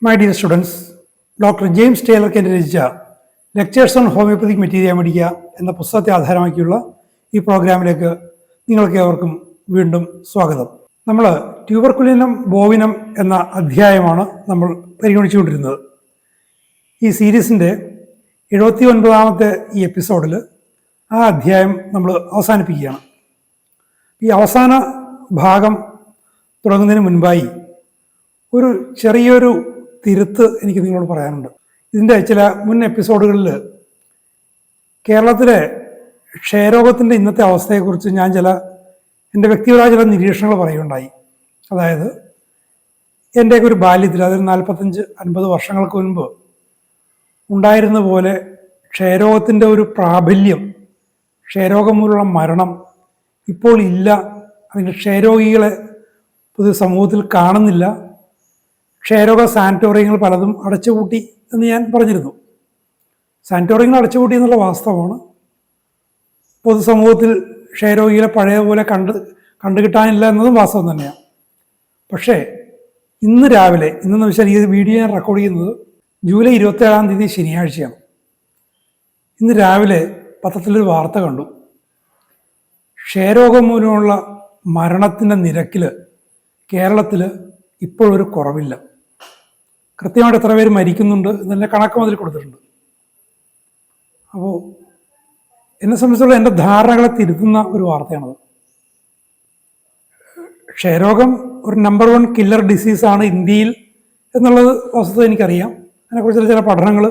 My dear students, doctor James Taylor Kent രചിച്ച lectures on homoeopathic മെറ്റീരിയ മെഡിക്ക എന്ന പുസ്തകത്തെ ആധാരമാക്കിയുള്ള ഈ പ്രോഗ്രാമിലേക്ക് നിങ്ങൾക്ക് ഏവർക്കും വീണ്ടും സ്വാഗതം. നമ്മൾ ട്യൂബർകുലിനം ബോവിനം എന്ന അധ്യായമാണ് നമ്മൾ പരിഗണിച്ചുകൊണ്ടിരുന്നത്. ഈ സീരീസിൻ്റെ 79ാമത്തെ ഈ എപ്പിസോഡിൽ ആ അധ്യായം നമ്മൾ അവസാനിപ്പിക്കുകയാണ്. ഈ അവസാന ഭാഗം തുടങ്ങുന്നതിന് മുൻപായി ഒരു ചെറിയൊരു തിരുത്ത് എനിക്ക് നിങ്ങളോട് പറയാനുണ്ട്. ഇതിൻ്റെ ചില മുൻ എപ്പിസോഡുകളിൽ കേരളത്തിലെ ക്ഷയരോഗത്തിൻ്റെ ഇന്നത്തെ അവസ്ഥയെക്കുറിച്ച് ഞാൻ എൻ്റെ വ്യക്തിപരമായ ചില നിരീക്ഷണങ്ങൾ പറയുകയുണ്ടായി. അതായത് എൻ്റെയൊക്കെ ഒരു ബാല്യത്തിൽ, അതായത് 45-50 വർഷങ്ങൾക്ക് മുൻപ് ഉണ്ടായിരുന്ന പോലെ ക്ഷയരോഗത്തിൻ്റെ ഒരു പ്രാബല്യം, ക്ഷയരോഗം മൂലമുള്ള മരണം ഇപ്പോൾ ഇല്ല. അതിൻ്റെ ക്ഷയരോഗികളെ പൊതു സമൂഹത്തിൽ കാണുന്നില്ല. ക്ഷയരോഗ സാനിറ്റോറിയങ്ങൾ പലതും അടച്ചുപൂട്ടി എന്ന് ഞാൻ പറഞ്ഞിരുന്നു. സാനിറ്റോറിയങ്ങൾ അടച്ചുപൂട്ടി എന്നുള്ള വാസ്തവമാണ്. പൊതുസമൂഹത്തിൽ ക്ഷയരോഗികളെ പഴയ പോലെ കണ്ടുകിട്ടാനില്ല എന്നതും വാസ്തവം തന്നെയാണ്. പക്ഷേ ഇന്ന് രാവിലെ, ഇന്നെന്ന് വെച്ചാൽ ഈ വീഡിയോ ഞാൻ റെക്കോർഡ് ചെയ്യുന്നത് ജൂലൈ 27-ാം തീയതി ശനിയാഴ്ചയാണ്. ഇന്ന് രാവിലെ പത്രത്തിലൊരു വാർത്ത കണ്ടു. ക്ഷയരോഗം മൂലമുള്ള മരണത്തിൻ്റെ നിരക്കിൽ കേരളത്തിൽ ഇപ്പോഴൊരു കുറവില്ല. കൃത്യമായിട്ട് എത്ര പേര് മരിക്കുന്നുണ്ട് എന്നതിൻ്റെ കണക്ക് മുതൽ കൊടുത്തിട്ടുണ്ട്. അപ്പോൾ എന്നെ സംബന്ധിച്ചുള്ള എൻ്റെ ധാരണകളെ തിരുത്തുന്ന ഒരു വാർത്തയാണത്. ക്ഷയരോഗം ഒരു നമ്പർ 1 കില്ലർ ഡിസീസാണ് ഇന്ത്യയിൽ എന്നുള്ളത് വസ്തുത എനിക്കറിയാം. അതിനെക്കുറിച്ചുള്ള ചില പഠനങ്ങൾ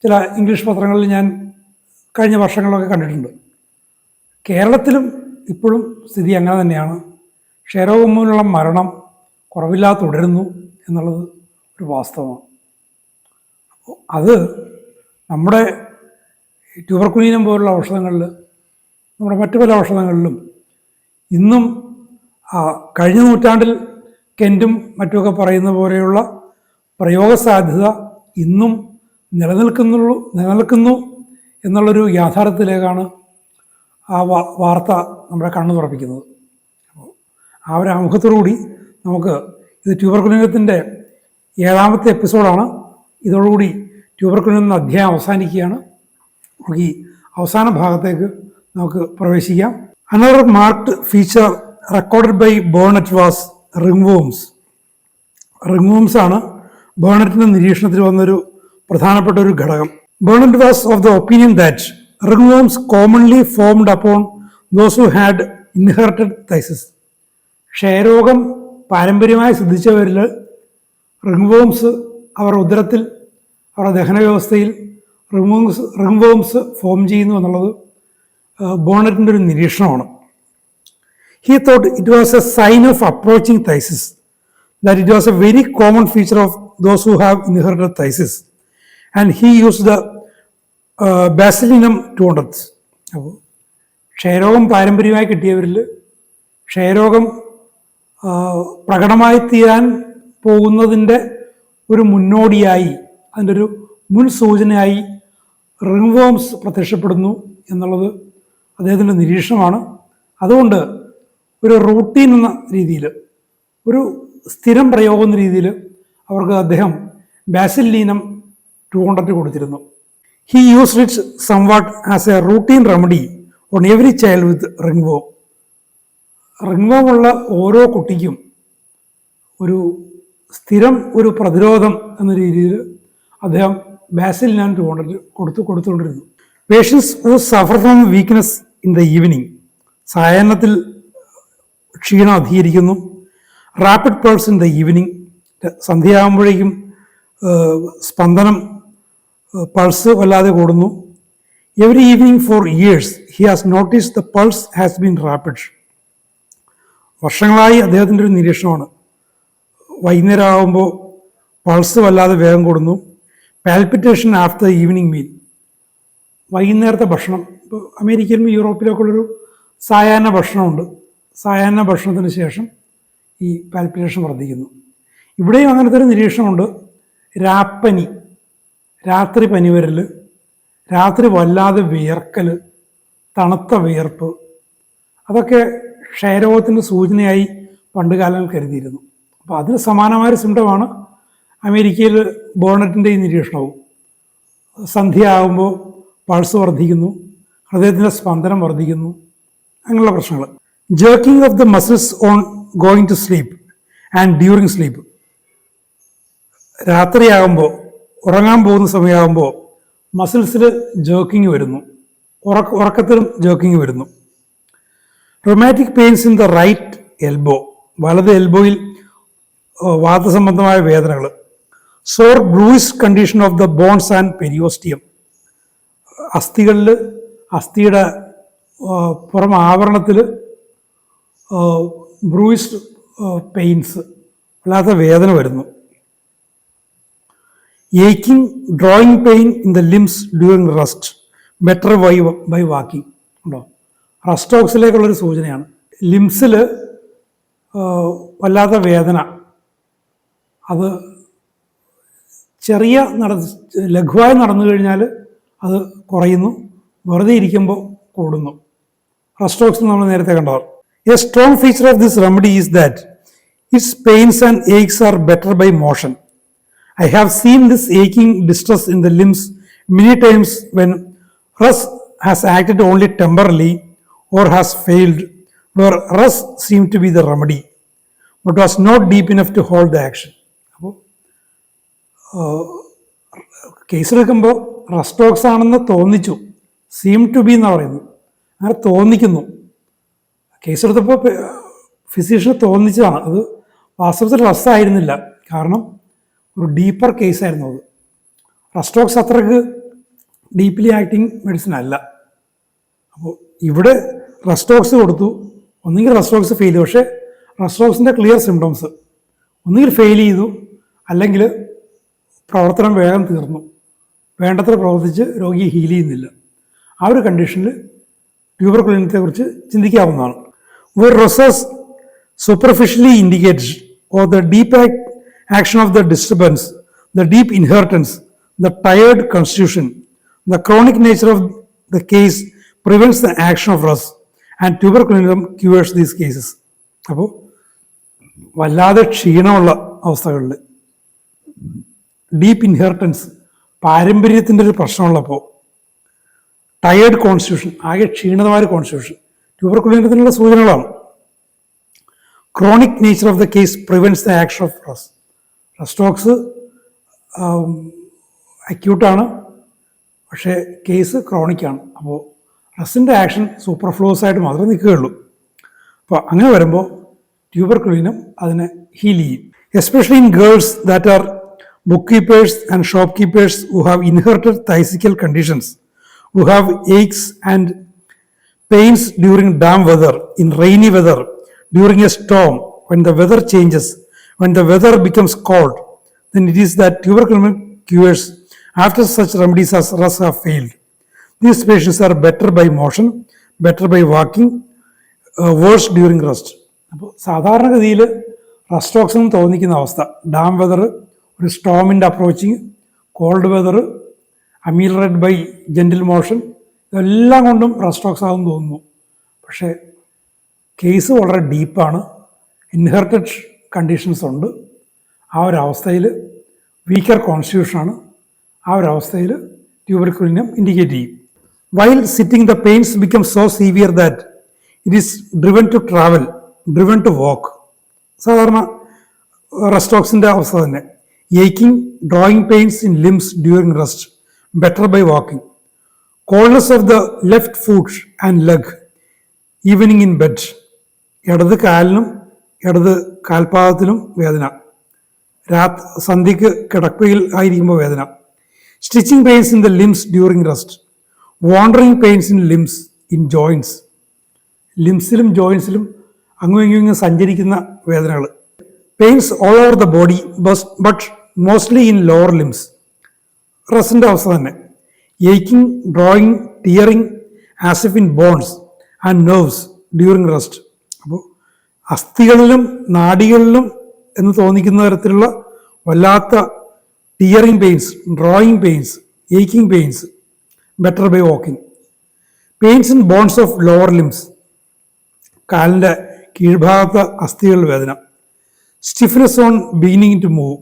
ചില ഇംഗ്ലീഷ് പത്രങ്ങളിൽ ഞാൻ കഴിഞ്ഞ വർഷങ്ങളിലൊക്കെ കണ്ടിട്ടുണ്ട്. കേരളത്തിലും ഇപ്പോഴും സ്ഥിതി അങ്ങനെ തന്നെയാണ്. ക്ഷയരോഗം മൂലമുള്ള മരണം കുറവില്ലാതെ തുടരുന്നു എന്നുള്ളത് ഒരു വാസ്തവമാണ്. അപ്പോൾ അത് നമ്മുടെ ട്യൂബർകുലിനം പോലുള്ള ഔഷധങ്ങളിൽ, നമ്മുടെ മറ്റു പല ഔഷധങ്ങളിലും ഇന്നും കഴിഞ്ഞ നൂറ്റാണ്ടിൽ കെൻറ്റും മറ്റുമൊക്കെ പറയുന്ന പോലെയുള്ള പ്രയോഗസാധ്യത ഇന്നും നിലനിൽക്കുന്നു എന്നുള്ളൊരു യാഥാർത്ഥ്യത്തിലേക്കാണ് ആ വാർത്ത നമ്മുടെ കണ്ണു തുറപ്പിക്കുന്നത്. അപ്പോൾ ആ ഒരു ആമുഖത്തോടുകൂടി നമുക്ക് ഇത് ട്യൂബർകുലിനത്തിൻ്റെ 7ാമത്തെ എപ്പിസോഡാണ്. ഇതോടുകൂടി ട്യൂബർകുലിനം എന്ന അധ്യായം അവസാനിക്കുകയാണ്. നമുക്ക് ഈ അവസാന ഭാഗത്തേക്ക് നമുക്ക് പ്രവേശിക്കാം. Another marked feature recorded by Burnett was ringworms. Ringworms ആണ് ബേർണറ്റിൻ്റെ നിരീക്ഷണത്തിൽ വന്നൊരു പ്രധാനപ്പെട്ട ഒരു ഘടകം. Burnett was of the opinion that ringworms commonly formed upon those who had inherited phthisis. ക്ഷയരോഗം പാരമ്പര്യമായി സിദ്ധിച്ചവരിൽ റിംഗ്വോംസ് അവർ ഉദരത്തിൽ, അവരുടെ ദഹന വ്യവസ്ഥയിൽ റിംഗ്വോംസ് ഫോം ചെയ്യുന്നു എന്നുള്ളത് ബേർണറ്റിൻ്റെ ഒരു നിരീക്ഷണമാണ്. He thought it was a sign of approaching thysis, that it was a very common feature of those who have inherited thysis, and he used the Basilinum 200. അപ്പോൾ ക്ഷയരോഗം പാരമ്പര്യമായി കിട്ടിയവരിൽ ക്ഷയരോഗം പ്രകടമായി തീരാൻ പോകുന്നതിൻ്റെ ഒരു മുന്നോടിയായി, അതിൻ്റെ ഒരു മുൻ സൂചനയായി റിംഗ്വോംസ് പ്രത്യക്ഷപ്പെടുന്നു എന്നുള്ളത് അദ്ദേഹത്തിൻ്റെ നിരീക്ഷണമാണ്. അതുകൊണ്ട് ഒരു റൂട്ടീൻ എന്ന രീതിയിൽ, ഒരു സ്ഥിരം പ്രയോഗം എന്ന രീതിയിൽ അവർക്ക് അദ്ദേഹം ബാസിലിനം 200 കൊടുത്തിരുന്നു. He used it somewhat as a routine remedy on every child with ringworm. റിംഗ്വോമുള്ള ഓരോ കുട്ടിക്കും ഒരു സ്ഥിരം ഒരു പ്രതിരോധം എന്ന രീതിയിൽ അദ്ദേഹം ബാസിലിനം 200 കൊടുത്തുകൊണ്ടിരുന്നു. Patients who suffer from weakness in the evening, സായാഹ്നത്തിൽ ക്ഷീണം അധികരിക്കുന്നു. Rapid pulse in the evening, സന്ധ്യയാകുമ്പോഴേക്കും സ്പന്ദനം, പൾസ് വല്ലാതെ കൂടുന്നു. Every evening for years he has notice the pulse has been rapid. വർഷങ്ങളായി അദ്ദേഹത്തിൻ്റെ ഒരു നിരീക്ഷണമാണ്. വൈകുന്നേരം ആകുമ്പോൾ പൾസ് വല്ലാതെ വേഗം കൂടുന്നു. പാൽപിറ്റേഷൻ ആഫ്റ്റർ ഈവനിങ് മീൽ, വൈകുന്നേരത്തെ ഭക്ഷണം, ഇപ്പോൾ അമേരിക്കയിലും യൂറോപ്പിലൊക്കെ ഉള്ളൊരു സായാഹ്ന ഭക്ഷണമുണ്ട്. സായാഹ്ന ഭക്ഷണത്തിന് ശേഷം ഈ പാൽപിറ്റേഷൻ വർദ്ധിക്കുന്നു. ഇവിടെയും അങ്ങനത്തെ ഒരു നിരീക്ഷണമുണ്ട്. രാപ്പനി, രാത്രി പനി വരൽ, രാത്രി വല്ലാതെ വിയർക്കൽ, തണുത്ത വിയർപ്പ്, അതൊക്കെ ക്ഷയരോഗത്തിൻ്റെ സൂചനയായി പണ്ടുകാലങ്ങൾ കരുതിയിരുന്നു. അപ്പോൾ അതിന് സമാനമായൊരു സിംറ്റമാണ് അമേരിക്കയിൽ ബോണറ്റിൻ്റെ നിരീക്ഷണവും സന്ധ്യ ആകുമ്പോൾ പൾസ് വർദ്ധിക്കുന്നു, ഹൃദയത്തിൻ്റെ സ്പന്ദനം വർദ്ധിക്കുന്നു, അങ്ങനെയുള്ള പ്രശ്നങ്ങൾ. Jerking of the muscles on going to sleep and during sleep. രാത്രിയാകുമ്പോൾ, ഉറങ്ങാൻ പോകുന്ന സമയമാകുമ്പോൾ മസിൽസിൽ ജേർക്കിങ് വരുന്നു, ഉറക്കത്തിലും ജേർക്കിങ് വരുന്നു. Rheumatic pains in the right elbow, വലത് എൽബോയിൽ വാതസംബന്ധമായ വേദനകൾ. Sore bruised condition of the bones and periosteum, അസ്ഥികളിൽ, അസ്ഥിയുടെ പുറം ആവരണത്തിൽ ബ്രൂയിസ്ഡ് പെയിൻസ്, വല്ലാത്ത വേദന വരുന്നു. Aching, drawing pain in the limbs during rest, better by walking. ഉണ്ടോ? റെസ്റ്റോക്സിലേക്കുള്ളൊരു സൂചനയാണ്. ലിംസിൽ വല്ലാത്ത വേദന, അത് ലഘുവായി നടന്നു കഴിഞ്ഞാൽ അത് കുറയുന്നു, വെറുതെ ഇരിക്കുമ്പോൾ കൂടുന്നു. റെസ്റ്റോക്സ് നമ്മൾ നേരത്തെ കണ്ടവർ. A strong feature of this remedy is that its pains and aches are better by motion. I have seen this aching distress in the limbs many times when Rus has acted only temporarily or has failed, where Rus seemed to be the remedy, but was not deep enough to hold the action. അപ്പോൾ കേസെടുക്കുമ്പോൾ റെസ്റ്റോക്സ് ആണെന്ന് തോന്നിച്ചു, seam to B എന്ന് പറയുന്നു, അങ്ങനെ തോന്നിക്കുന്നു. കേസെടുത്തപ്പോൾ physician തോന്നിച്ചതാണ്, അത് വാസ്തവത്തിൽ റസ് ആയിരുന്നില്ല. കാരണം ഒരു ഡീപ്പർ കേസായിരുന്നു അത്. റെസ്റ്റോക്സ് അത്രയ്ക്ക് ഡീപ്ലി ആക്ടിങ് മെഡിസിൻ അല്ല. അപ്പോൾ ഇവിടെ റെസ്റ്റോക്സ് കൊടുത്തു, ഒന്നുകിൽ റെസ്റ്റോക്സ് ഫെയിൽ ചെയ്തു. പക്ഷേ റെസ്റ്റോക്സിൻ്റെ ക്ലിയർ സിംറ്റംസ് ഒന്നുകിൽ ഫെയിൽ ചെയ്തു, അല്ലെങ്കിൽ പ്രവർത്തനം വേഗം തീർന്നു, വേണ്ടത്ര പ്രവർത്തിച്ച് രോഗിയെ ഹീൽ ചെയ്യുന്നില്ല. ആ ഒരു കണ്ടീഷനിൽ ട്യൂബർകുലിനത്തെക്കുറിച്ച് ചിന്തിക്കാവുന്നതാണ്. Where Rhus superficially indicates or the deep action of the disturbance, the deep inheritance, the tired constitution, the chronic nature of the case prevents the action of Rus, and tuberculosis cures these cases. അപ്പോൾ വല്ലാതെ ക്ഷീണമുള്ള അവസ്ഥകളിൽ, deep inheritance, പാരമ്പര്യത്തിൻ്റെ ഒരു പ്രശ്നമുള്ളപ്പോൾ, tired constitution, ആകെ ക്ഷീണിതമായ constitution, ട്യൂബർകുലിനത്തിനുള്ള സൂചനകളാണ്. Chronic nature of the case prevents the action of Rus. റെസ്റ്റോക്സ് അക്യൂട്ടാണ്, പക്ഷേ case ക്രോണിക്കാണ്. അപ്പോൾ റസിൻ്റെ action സൂപ്പർഫ്ലൂസ് ആയിട്ട് മാത്രമേ നിൽക്കുകയുള്ളൂ. അപ്പോൾ അങ്ങനെ വരുമ്പോൾ ട്യൂബർകുലിനം അതിനെ ഹീൽ ചെയ്യും. Especially in girls that are book keepers and shop keepers who have inherited phthisical conditions, who have aches and pains during damp weather, in rainy weather, during a storm, when the weather changes, when the weather becomes cold, then it is that tuberculosis cures after such remedies as Rus have failed. These patients are better by motion, better by walking, worse during rest. അപ്പോൾ സാധാരണഗതിയിൽ റെസ്റ്റോക്സ് എന്ന് തോന്നിക്കുന്ന അവസ്ഥ, damp weather, ഒരു സ്റ്റോമിൻ്റെ approaching, cold weather, ameliorate by gentle motion, ഇതെല്ലാം കൊണ്ടും റെസ്റ്റോക്സ് ആകുമെന്ന് തോന്നുന്നു. പക്ഷേ കേസ് വളരെ ഡീപ്പാണ്, ഇൻഹെറിറ്റഡ് കണ്ടീഷൻസ് ഉണ്ട്. ആ ഒരവസ്ഥയിൽ വീക്കർ കോൺസ്റ്റിറ്റ്യൂഷനാണ്. ആ ഒരവസ്ഥയിൽ ട്യൂബർകുലിനം ഇൻഡിക്കേറ്റ് ചെയ്യും. While sitting the pains become so severe that it is driven to travel, driven to walk. സാധാരണ റെസ്റ്റോക്സിൻ്റെ അവസ്ഥ തന്നെ. Aching, drawing pains in limbs during rest, better by walking. Coldness of the left foot and leg evening in bed, ഇടത് കാലിനും ഇടത് കാൽപാദത്തിലും വേദന, സന്ധ്യക്ക് കിടക്കയിൽ ആയിരിക്കുമ്പോൾ വേദന. Stitching pains in the limbs during rest, wandering pains in limbs, in joints, ലിംസിലും ജോയിൻസിലും അങ്ങും ഇങ്ങും സഞ്ചരിക്കുന്ന വേദനകൾ. Pains all over the body but mostly in lower limbs, റെസ്റ്റിൻ്റെ അവസ്ഥ തന്നെ. Aching, drawing, tearing as if in bones and nerves during rest. അപ്പോൾ അസ്ഥികളിലും നാഡികളിലും എന്ന് തോന്നിക്കുന്ന തരത്തിലുള്ള വല്ലാത്ത tearing pains, drawing pains, aching pains, better by walking. Pains in bones of lower limbs, കാലിൻ്റെ കീഴ്ഭാഗത്തെ അസ്ഥികളിൽ വേദന. Stiffness on beginning to move,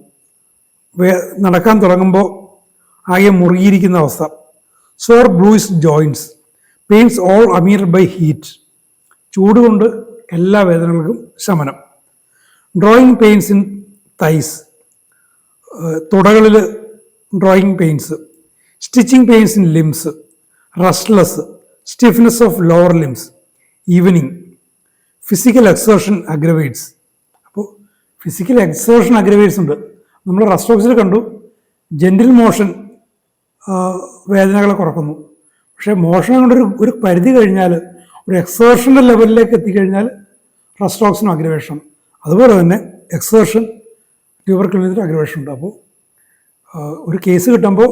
നടക്കാൻ തുടങ്ങുമ്പോൾ ആകെ മുറുകിയിരിക്കുന്ന അവസ്ഥ. Sore bruised joints, pains all അമീർഡ് by heat, ചൂട് കൊണ്ട് എല്ലാ വേദനകൾക്കും ശമനം. ഡ്രോയിങ് പെയിൻസ് ഇൻ തൈസ്, തുടകളിൽ drawing pains. Stitching pains in limbs, restless, stiffness of lower limbs, evening. Physical exertion aggravates. അപ്പോൾ ഫിസിക്കൽ എക്സേർഷൻ അഗ്രവേറ്റ്സ് ഉണ്ട്. നമ്മൾ റെസ്റ്റോക്സിൽ കണ്ടു ജെൻറ്റിൽ മോഷൻ വേദനകളെ കുറക്കുന്നു. പക്ഷേ മോഷൻ കൊണ്ടൊരു ഒരു പരിധി കഴിഞ്ഞാൽ, ഒരു എക്സേർഷൻ്റെ ലെവലിലേക്ക് എത്തിക്കഴിഞ്ഞാൽ റെസ്റ്റോക്സിനും അഗ്രവേഷൻ. അതുപോലെ തന്നെ എക്സേർഷൻ ട്യൂബർക്കുലോസിന് അഗ്രവേഷൻ ഉണ്ട്. അപ്പോൾ ഒരു കേസ് കിട്ടുമ്പോൾ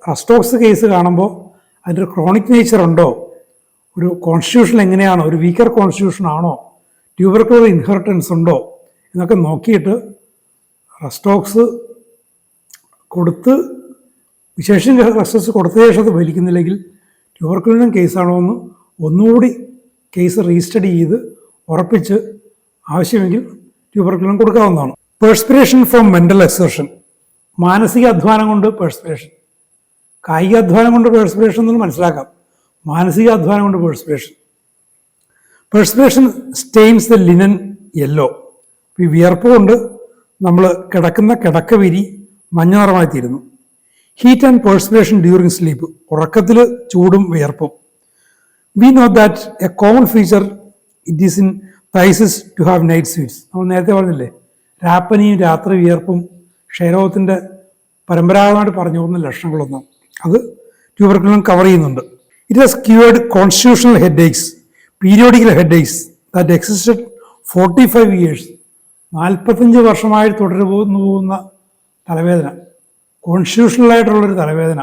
റെസ്റ്റോക്സ് കേസ് കാണുമ്പോൾ അതിൻ്റെ ഒരു ക്രോണിക് നേച്ചർ ഉണ്ടോ, ഒരു കോൺസ്റ്റിറ്റ്യൂഷൻ എങ്ങനെയാണോ, ഒരു വീക്കർ കോൺസ്റ്റിറ്റ്യൂഷൻ ആണോ, ട്യൂബർക്കുലോസ് ഇൻഹെറിറ്റൻസ് ഉണ്ടോ എന്നൊക്കെ നോക്കിയിട്ട് റെസ്റ്റോക്സ് കൊടുത്ത് വിശേഷം റെസ്റ്റോക്സ് കൊടുത്ത ശേഷം അത് വലിക്കുന്നില്ലെങ്കിൽ ട്യൂബർക്കുലോസിൻ കേസാണോ എന്ന് ഒന്നുകൂടി കേസ് റീസ്റ്റഡി ചെയ്ത് ഉറപ്പിച്ച് ആവശ്യമെങ്കിൽ ട്യൂബർക്കുലോസിൻ കൊടുക്കാവുന്നതാണ്. പേഴ്സ്പിറേഷൻ ഫ്രോം മെൻ്റൽ എക്സേർഷൻ, മാനസിക അധ്വാനം കൊണ്ട് പേഴ്സ്പിറേഷൻ. കായിക അധ്വാനം കൊണ്ട് പേഴ്സ്പിറേഷൻ എന്ന് മനസ്സിലാക്കാം, മാനസിക അധ്വാനം കൊണ്ട് perspiration. Perspiration stains the linen yellow. ഈ വിയർപ്പ് കൊണ്ട് നമ്മൾ കിടക്കുന്ന കിടക്കവിരി മഞ്ഞ നിറമായിത്തീരുന്നു. Heat and perspiration during sleep, ഉറക്കത്തിൽ ചൂടും വിയർപ്പും. We know that a common feature it is in phthisis to have night sweats. നമ്മൾ നേരത്തെ പറഞ്ഞില്ലേ, രാപ്പനിയും രാത്രി വിയർപ്പും ക്ഷയരോഗത്തിൻ്റെ പരമ്പരാഗതമായിട്ട് പറഞ്ഞു പോകുന്ന ലക്ഷണങ്ങളൊന്നും അത് ട്യൂബർക്കുലോസിൻ കവർ ചെയ്യുന്നുണ്ട്. It has cured constitutional head aches, periodical head aches that existed 45 years. 45 വർഷമായി പോകുന്ന തലവേദന, കോൺസ്റ്റിറ്റ്യൂഷണലായിട്ടുള്ളൊരു തലവേദന,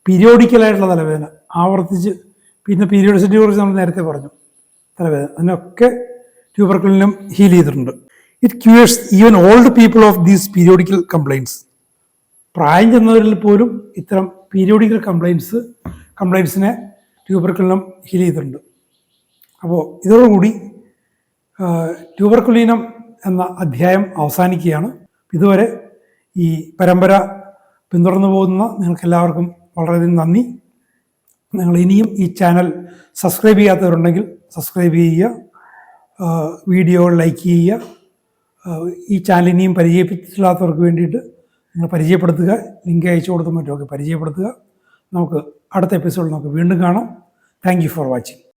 പീരിയോഡിക്കലായിട്ടുള്ള തലവേദന, ആവർത്തിച്ച്. പിന്നെ പീരിയോഡിസിറ്റിയെ കുറിച്ച് നമ്മൾ നേരത്തെ പറഞ്ഞു, തലവേദന, അതിനൊക്കെ ട്യൂബർക്കുലോസിനും ഹീൽ ചെയ്തിട്ടുണ്ട്. It cures even old people of these periodical complaints. പ്രായം ചെന്നവരിൽ പോലും ഇത്തരം പീരിയോഡിക്കൽ കംപ്ലയിൻറ്റ്സിനെ ട്യൂബർക്കുലോസിനും ഹീൽ ചെയ്തിട്ടുണ്ട്. അപ്പോൾ ഇതോടുകൂടി ട്യൂബർക്കുലോസിനം എന്ന അധ്യായം അവസാനിക്കുകയാണ്. ഇതുവരെ ഈ പരമ്പര പിന്തുടർന്നു പോകുന്ന നിങ്ങൾക്കെല്ലാവർക്കും വളരെയധികം നന്ദി. നിങ്ങൾ ഇനിയും ഈ ചാനൽ സബ്സ്ക്രൈബ് ചെയ്യാത്തവരുണ്ടെങ്കിൽ സബ്സ്ക്രൈബ് ചെയ്യുക, വീഡിയോ ലൈക്ക് ചെയ്യുക. ഈ ചാനൽ ഇനിയും പരിചയപ്പെട്ടില്ലാത്തവർക്ക് വേണ്ടിയിട്ട് നിങ്ങൾ പരിചയപ്പെടുത്തുക, ലിങ്ക് അയച്ചു കൊടുത്തും മറ്റുമൊക്കെ പരിചയപ്പെടുത്തുക. നമുക്ക് അടുത്ത എപ്പിസോഡിൽ നമുക്ക് വീണ്ടും കാണാം. Thank you for watching.